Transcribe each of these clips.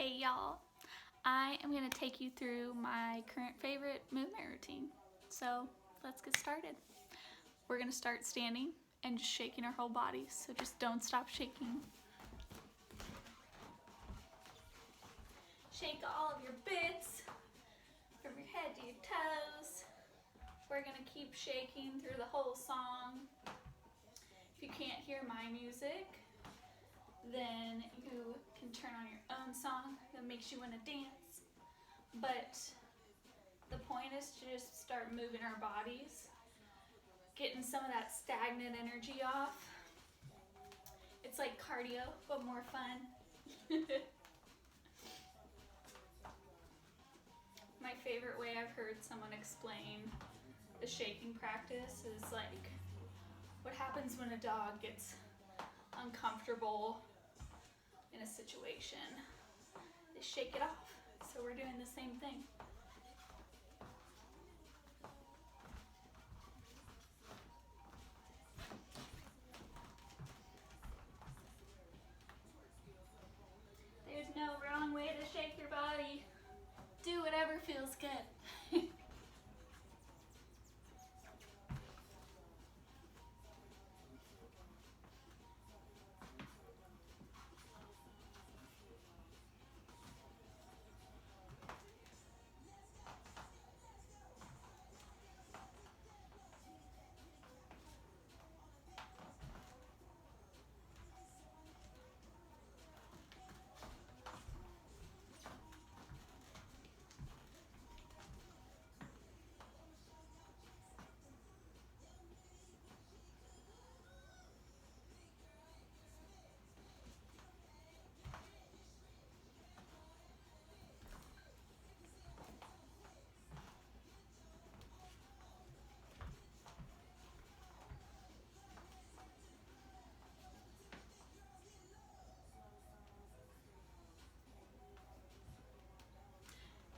Hey y'all, I am going to take you through my current favorite movement routine. So let's get started. We're going to start standing and just shaking our whole body, so just don't stop shaking. Shake all of your bits from your head to your toes. We're going to keep shaking through the whole song. If you can't hear my music, then you can turn on your own song that makes you want to dance. But the point is to just start moving our bodies, getting some of that stagnant energy off. It's like cardio, but more fun. My favorite way I've heard someone explain the shaking practice is like what happens when a dog gets uncomfortable in a situation. They shake it off. So we're doing the same thing. There's no wrong way to shake your body. Do whatever feels good.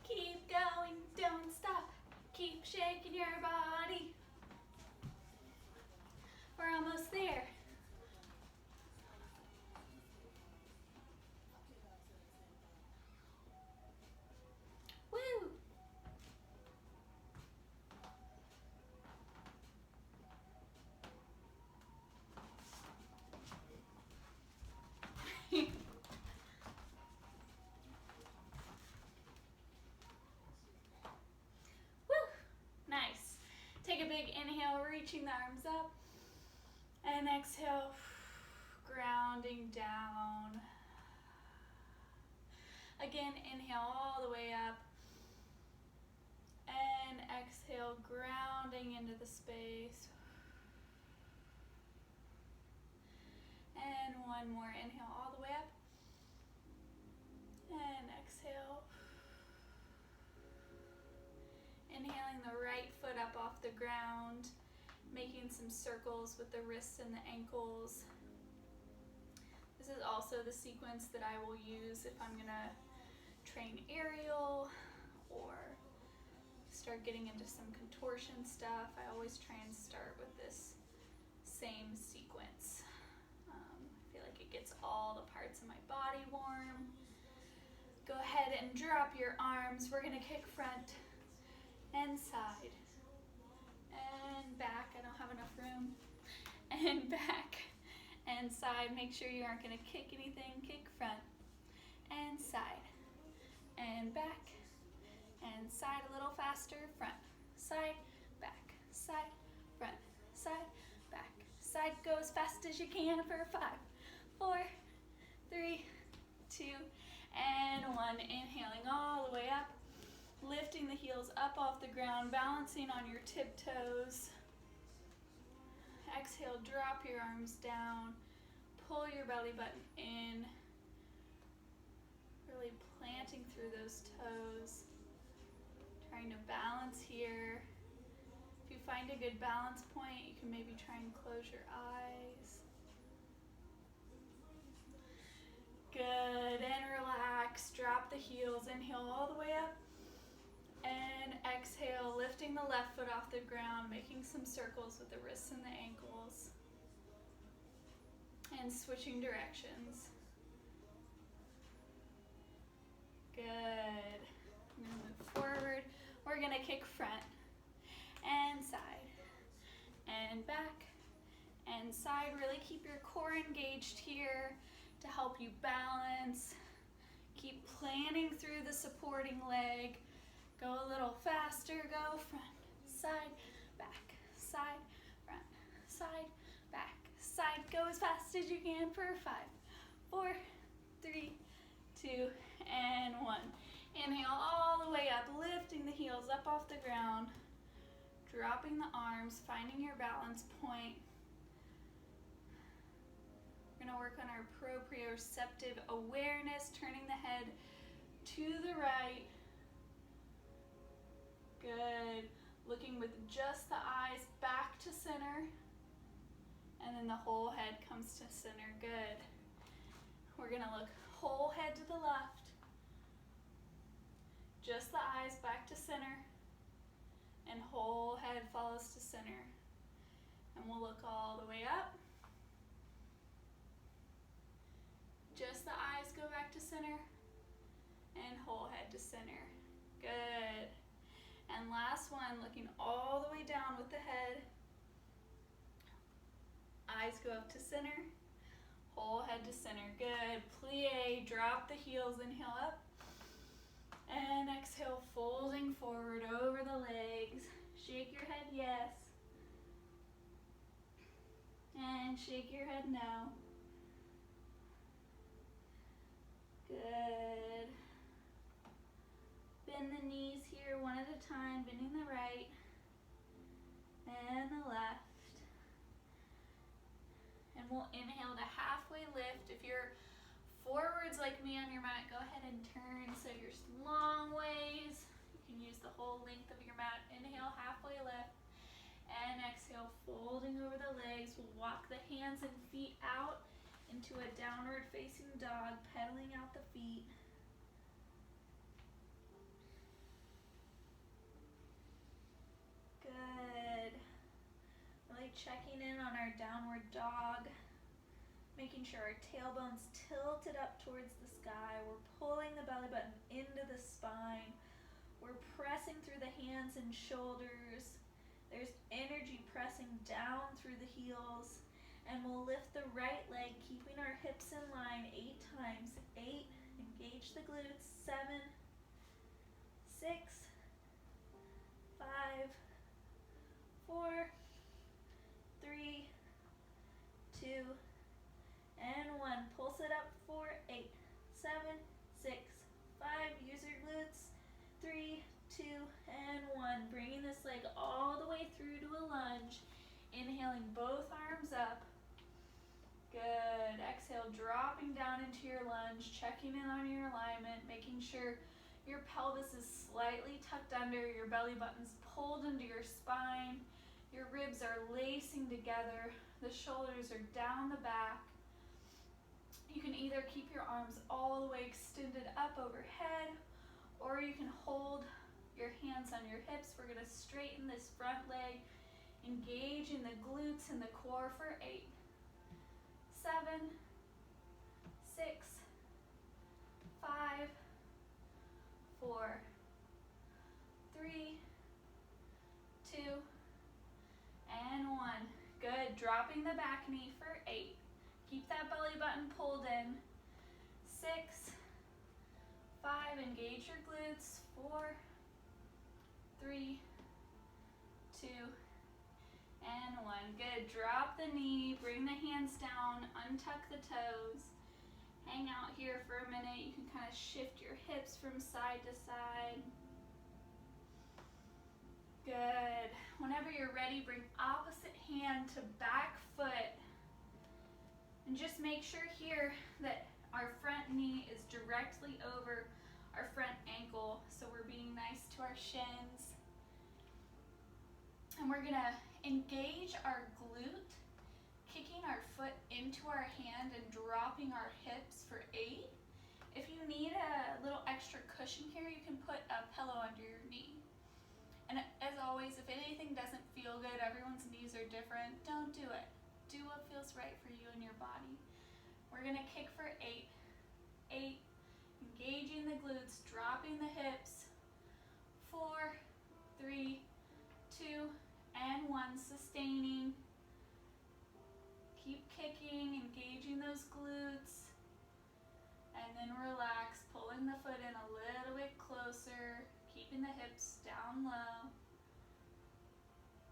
Keep going, don't stop. Keep shaking your body. We're almost there. Woo! Nice. Take a big inhale, reaching the arms up. And exhale, grounding down. Again, inhale all the way up. And exhale, grounding into the space. And one more inhale all the way up. And exhale. Inhaling the right foot up off the ground, making some circles with the wrists and the ankles. This is also the sequence that I will use if I'm gonna train aerial or start getting into some contortion stuff. I always try and start with this same sequence. I feel like it gets all the parts of my body warm. Go ahead and drop your arms. We're gonna kick front and side and back. I don't have enough room. And back and side. Make sure you aren't going to kick anything. Kick front and side and back and side. A little faster. Front, side, back, side, front, side, back, side. Go as fast as you can for 5, 4, 3, 2, and 1. Inhaling all the way up. Lifting the heels up off the ground, balancing on your tiptoes. Exhale, drop your arms down. Pull your belly button in. Really planting through those toes. Trying to balance here. If you find a good balance point, you can maybe try and close your eyes. Good, and relax. Drop the heels. Inhale all the way up. And exhale, lifting the left foot off the ground, making some circles with the wrists and the ankles. And switching directions. kick front and side and back and side. Really keep your core engaged here to help you balance. Keep planning through the supporting leg. Go a little faster. Go front, side, back, side, front, side, back, side. Go as fast as you can for 5, 4, 3, 2, and 1. Inhale all the way up, lifting the heels up off the ground, dropping the arms, finding your balance point. We're gonna work on our proprioceptive awareness, turning the head to the right. Good. Looking with just the eyes back to center. And then the whole head comes to center. Good. We're gonna look whole head to the left. Just the eyes back to center. And whole head follows to center. And we'll look all the way up. Just the eyes go back to center. And whole head to center. Good. And last one, looking all the way down with the head. Eyes go up to center. Whole head to center. Good. Plie, drop the heels, inhale up. And exhale, folding forward over the legs. Shake your head, yes. And shake your head, no. Good. Bend the knees here one at a time, bending the right and the left. And we'll inhale to halfway lift. If you're forwards like me on your mat, go ahead and turn so you're long ways. You can use the whole length of your mat. Inhale, halfway lift. And exhale, folding over the legs. We'll walk the hands and feet out into a downward facing dog, pedaling out the feet. Good. Really checking in on our downward dog. Making sure our tailbone's tilted up towards the sky. We're pulling the belly button into the spine. We're pressing through the hands and shoulders. There's energy pressing down through the heels. And we'll lift the right leg, keeping our hips in line 8 times. 8, engage the glutes. 7, 6, 5, 4, 3, 2, and 1. Pulse it up. 4, 8, 7, 6, 5. Use your glutes. 3, 2, and 1. Bringing this leg all the way through to a lunge. Inhaling both arms up. Good. Exhale, dropping down into your lunge, checking in on your alignment, making sure your pelvis is slightly tucked under, your belly button's pulled into your spine, your ribs are lacing together, the shoulders are down the back. You can either keep your arms all the way extended up overhead, or you can hold your hands on your hips. We're gonna straighten this front leg, engaging the glutes and the core for 8, 7, 6, 5, 4, 3, 2, and 1. Good. Dropping the back knee for 8. Keep that belly button pulled in. 6, 5. Engage your glutes. 4, 3, 2, and 1. Good. Drop the knee. Bring the hands down. Untuck the toes. Hang out here for a minute. You can kind of shift your hips from side to side. Good. Whenever you're ready, bring opposite hand to back foot. And just make sure here that our front knee is directly over our front ankle, so we're being nice to our shins. And we're gonna engage our glute, kicking our foot into our hand and dropping our hips for 8. If you need a little extra cushion here, you can put a pillow under your knee. And as always, if anything doesn't feel good, everyone's knees are different, don't do it. Do what feels right for you and your body. We're gonna kick for 8. 8, engaging the glutes, dropping the hips. 4, 3, 2, and 1. Sustaining. Keep kicking, engaging those glutes. And then relax, pulling the foot in a little bit closer, keeping the hips down low.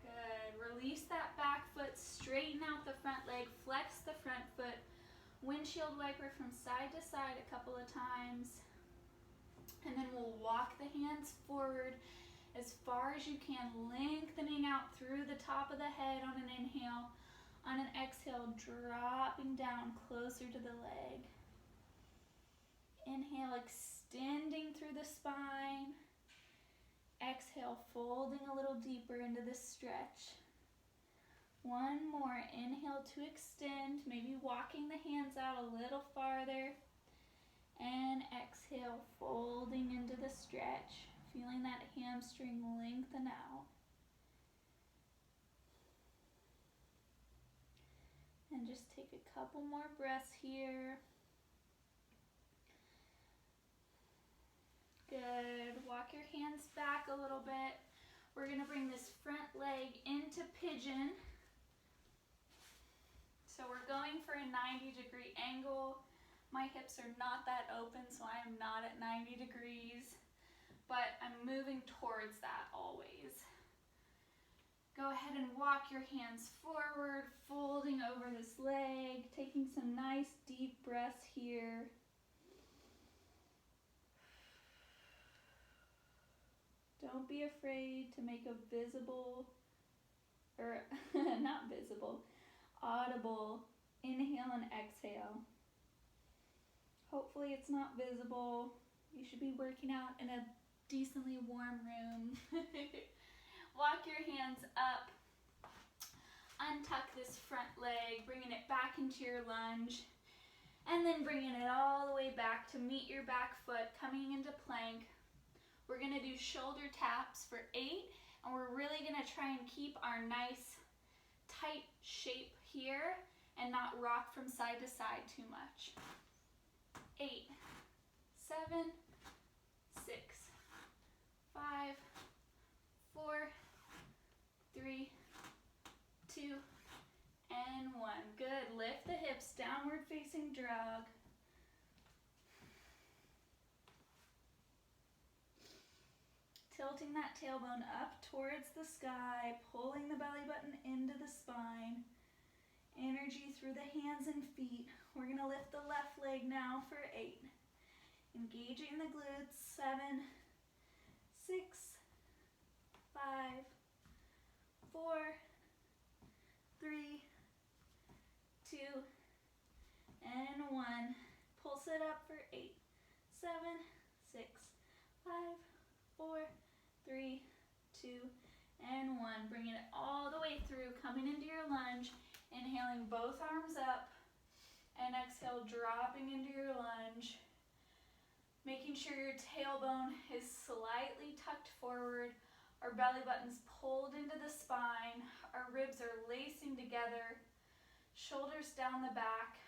Good. Release that back foot, straighten out the front leg, flex the front foot, windshield wiper from side to side a couple of times. And then we'll walk the hands forward as far as you can, lengthening out through the top of the head on an inhale. On an exhale, dropping down closer to the leg. Inhale, extending through the spine. Exhale, folding a little deeper into the stretch. One more. Inhale to extend, maybe walking the hands out a little farther. And exhale, folding into the stretch, feeling that hamstring lengthen out. And just take a couple more breaths here. Good. Walk your hands back a little bit. We're going to bring this front leg into pigeon. So we're going for a 90-degree angle. My hips are not that open, so I am not at 90 degrees, but I'm moving towards that always. Go ahead and walk your hands forward, folding over this leg, taking some nice deep breaths here. Don't be afraid to make a visible, or not visible, audible inhale and exhale. Hopefully it's not visible. You should be working out in a decently warm room. Walk your hands up. Untuck this front leg, bringing it back into your lunge. And then bringing it all the way back to meet your back foot, coming into plank. We're going to do shoulder taps for 8, and we're really going to try and keep our nice tight shape here and not rock from side to side too much. 8, 7, 6, 5, 4, 3, 2, and 1. Good. Lift the hips, downward facing dog. Tilting that tailbone up towards the sky, pulling the belly button into the spine. Energy through the hands and feet. We're going to lift the left leg now for 8. Engaging the glutes. 7, 6, 5, 4, 3, 2, and 1. Pulse it up for 8, 7, 6, 5, 4, 3, 2, and 1. Bringing it all the way through, coming into your lunge. Inhaling both arms up, and exhale, dropping into your lunge. Making sure your tailbone is slightly tucked forward, our belly button's pulled into the spine, our ribs are lacing together, shoulders down the back.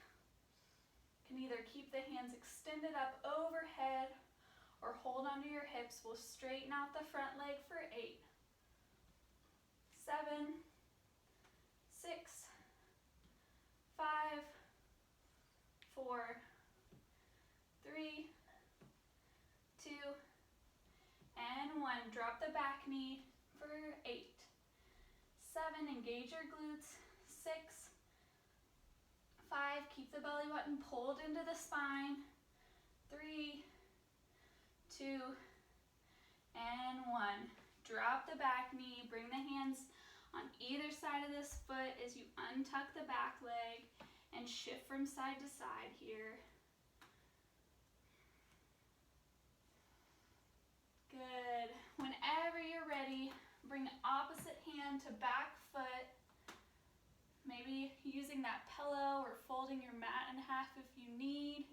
You can either keep the hands extended up overhead or hold onto your hips. We'll straighten out the front leg for 8, 7, 6, 5, 4, 3, 2, and 1. Drop the back knee for 8, 7, engage your glutes, 6, 5, keep the belly button pulled into the spine, 3, 2, and 1. Drop the back knee, bring the hands on either side of this foot as you untuck the back leg and shift from side to side here. Good. Whenever you're ready, bring opposite hand to back foot. Maybe using that pillow or folding your mat in half if you need.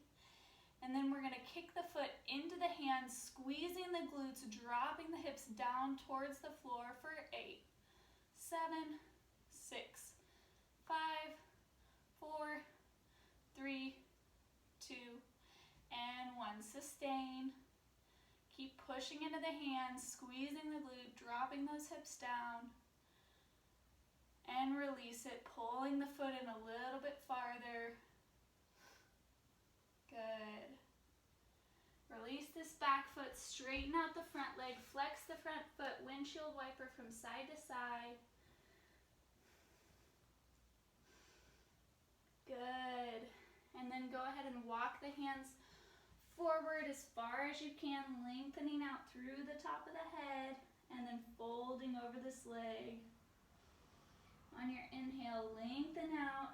And then we're going to kick the foot into the hands, squeezing the glutes, dropping the hips down towards the floor for 8, 7, 6, 5, 4, 3, 2, and 1. Sustain. Keep pushing into the hands, squeezing the glute, dropping those hips down. And release it, pulling the foot in a little bit farther. Good. Release this back foot, straighten out the front leg, flex the front foot, windshield wiper from side to side. Good. And then go ahead and walk the hands forward as far as you can, lengthening out through the top of the head, and then folding over this leg. On your inhale, lengthen out,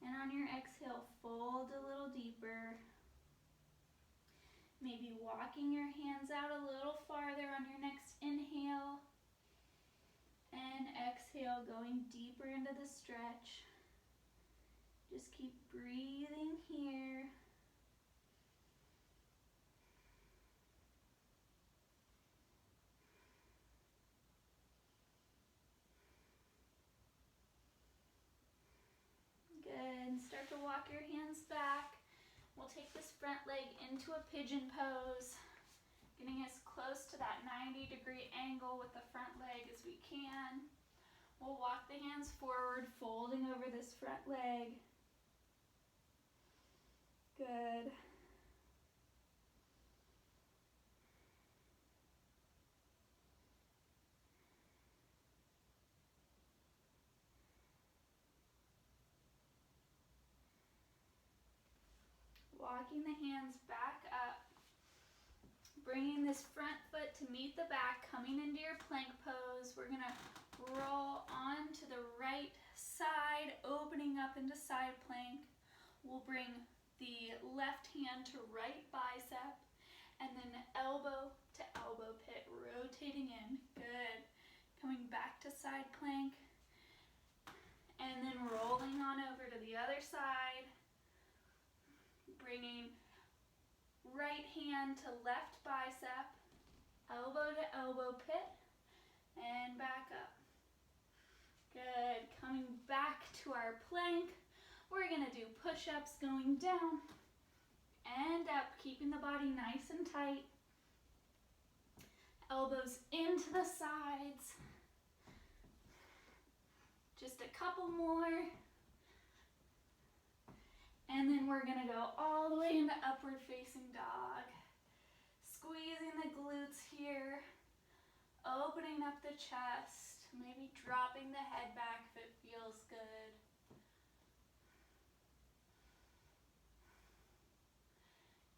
and on your exhale, fold a little deeper. Maybe walking your hands out a little farther on your next inhale, and exhale, going deeper into the stretch. Just keep breathing here. Good. Start to walk your hands back. We'll take this front leg into a pigeon pose, getting as close to that 90-degree angle with the front leg as we can. We'll walk the hands forward, folding over this front leg. Good. Walking the hands back up, bringing this front foot to meet the back, coming into your plank pose. We're gonna roll on to the right side, opening up into side plank. We'll bring the left hand to right bicep, and then elbow to elbow pit, rotating in. Good. Coming back to side plank, and then rolling on over to the other side. Bringing right hand to left bicep, elbow to elbow pit, and back up. Good. Coming back to our plank. We're gonna do push-ups going down and up, keeping the body nice and tight. Elbows into the sides. Just a couple more. And then we're gonna go all the way into upward facing dog. Squeezing the glutes here, opening up the chest, maybe dropping the head back if it feels good.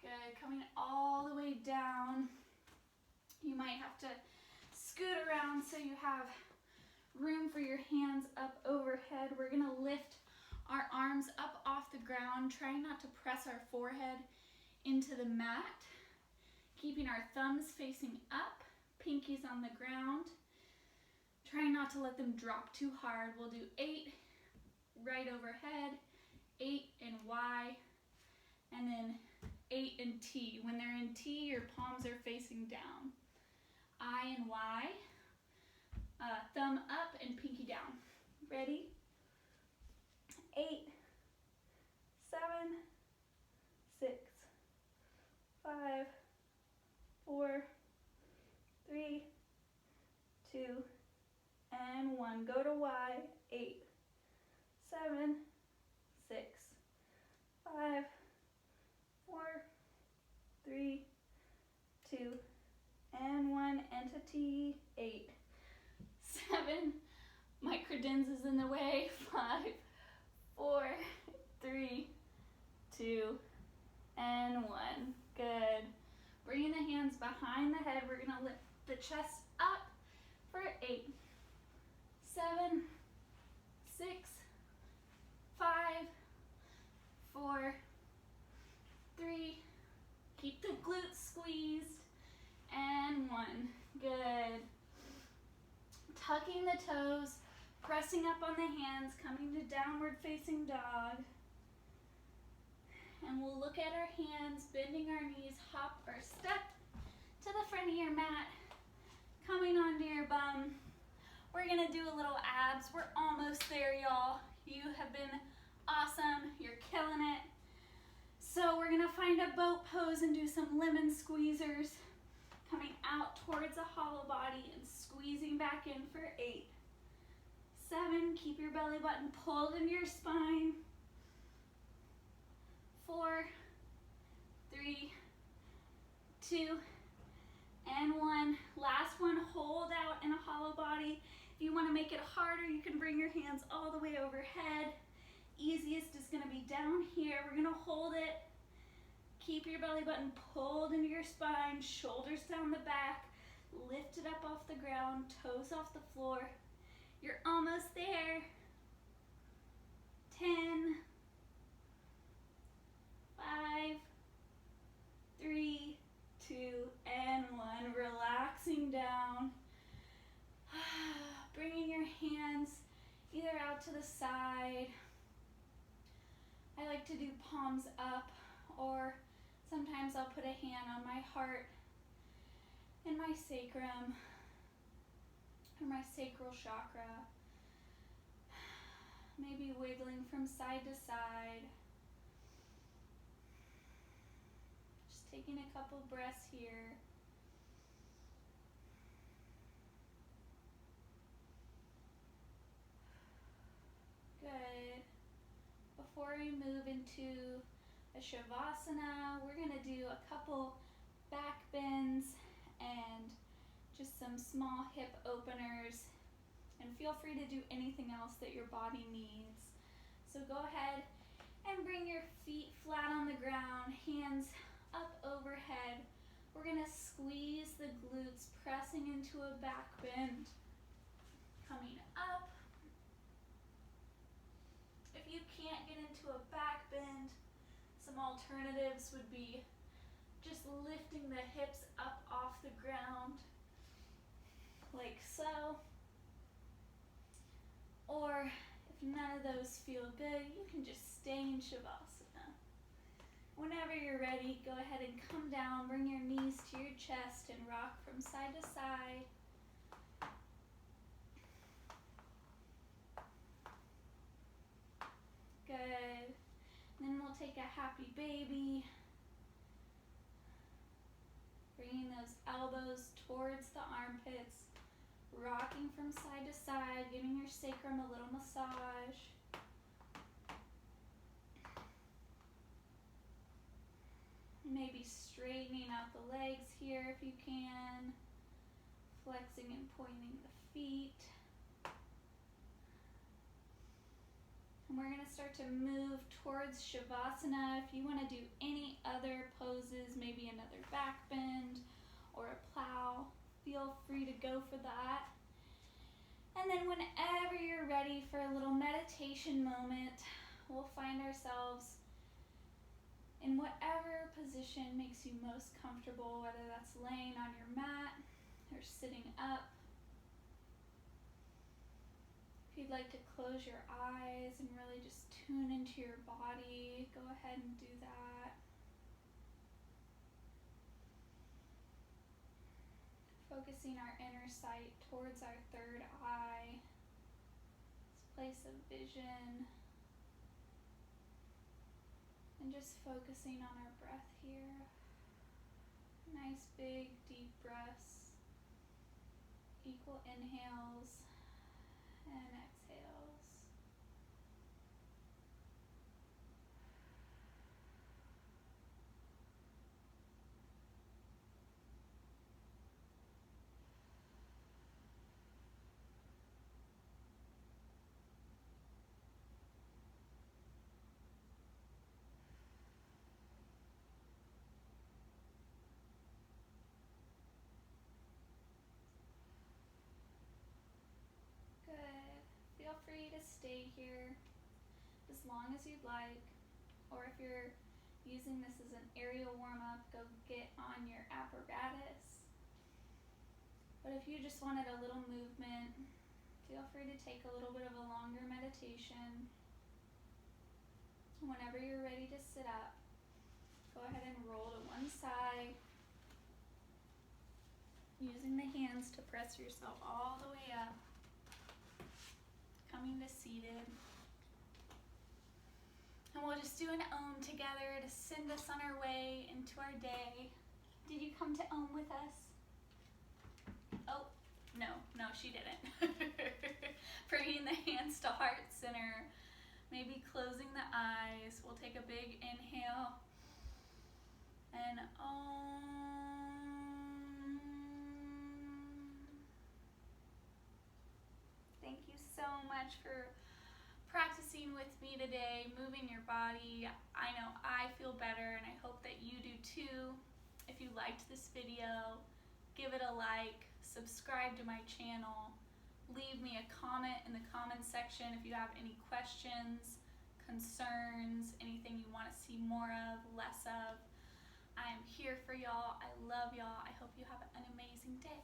Good, coming all the way down. You might have to scoot around so you have room for your hands up overhead. We're gonna lift our arms up off the ground, trying not to press our forehead into the mat. Keeping our thumbs facing up, pinkies on the ground. Trying not to let them drop too hard. We'll do 8 right overhead, 8 in Y, and then 8 in T. When they're in T, your palms are facing down. I and Y, thumb up and pinky down. Ready? 8, 7, 6, 5, 4, 3, 2, and 1. Go to Y. 8, 7, 6, 5, 4, 3, 2, and 1. Entity 8, 7. My credenza is in the way. 5, 4, 3, 2, and 1. Good. Bringing the hands behind the head. We're gonna lift the chest up for 8, 7, 6, 5, 4, 3. Keep the glutes squeezed. And 1. Good. Tucking the toes. Pressing up on the hands, coming to downward facing dog. And we'll look at our hands, bending our knees, hop or step to the front of your mat, coming onto your bum. We're gonna do a little abs. We're almost there, y'all. You have been awesome. You're killing it. So we're gonna find a boat pose and do some lemon squeezers. Coming out towards a hollow body and squeezing back in for 8, 7, keep your belly button pulled into your spine. 4, 3, 2, and 1. Last one, hold out in a hollow body. If you want to make it harder, you can bring your hands all the way overhead. Easiest is going to be down here. We're going to hold it. Keep your belly button pulled into your spine, shoulders down the back, lift it up off the ground, toes off the floor. You're almost there. 10, 5, 3, 2, and 1. Relaxing down. Bringing your hands either out to the side. I like to do palms up, or sometimes I'll put a hand on my heart and my sacrum, or my sacral chakra. Maybe wiggling from side to side. Just taking a couple breaths here. Good. Before we move into a Shavasana, we're going to do a couple back bends and just some small hip openers. And feel free to do anything else that your body needs. So go ahead and bring your feet flat on the ground, hands up overhead. We're going to squeeze the glutes, pressing into a back bend. Coming up. If you can't get into a back bend, some alternatives would be just lifting the hips up off the ground, like so. Or if none of those feel good, you can just stay in Shavasana. Whenever you're ready, go ahead and come down, bring your knees to your chest and rock from side to side. Good. Then we'll take a happy baby. Bringing those elbows towards the armpits. Rocking from side to side, giving your sacrum a little massage. Maybe straightening out the legs here if you can. Flexing and pointing the feet. And we're going to start to move towards Shavasana. If you want to do any other poses, maybe another back bend or a plow, feel free to go for that. And then whenever you're ready for a little meditation moment, we'll find ourselves in whatever position makes you most comfortable, whether that's laying on your mat or sitting up. If you'd like to close your eyes and really just tune into your body, go ahead and do that. Focusing our inner sight towards our third eye, this place of vision, and just focusing on our breath here. Nice big deep breaths, equal inhales and exhales. Feel free to stay here as long as you'd like, or if you're using this as an aerial warm-up, go get on your apparatus. But if you just wanted a little movement, feel free to take a little bit of a longer meditation. Whenever you're ready to sit up, go ahead and roll to one side, using the hands to press yourself all the way up. Coming to seated. And we'll just do an Om together to send us on our way into our day. Did you come to Om with us? No, she didn't. Bringing the hands to heart center. Maybe closing the eyes. We'll take a big inhale. And Thank you so much for practicing with me today, moving your body. I know I feel better, and I hope that you do too. If you liked this video, give it a like, subscribe to my channel, leave me a comment in the comments section if you have any questions, concerns, anything you want to see more of, less of. I am here for y'all. I love y'all. I hope you have an amazing day.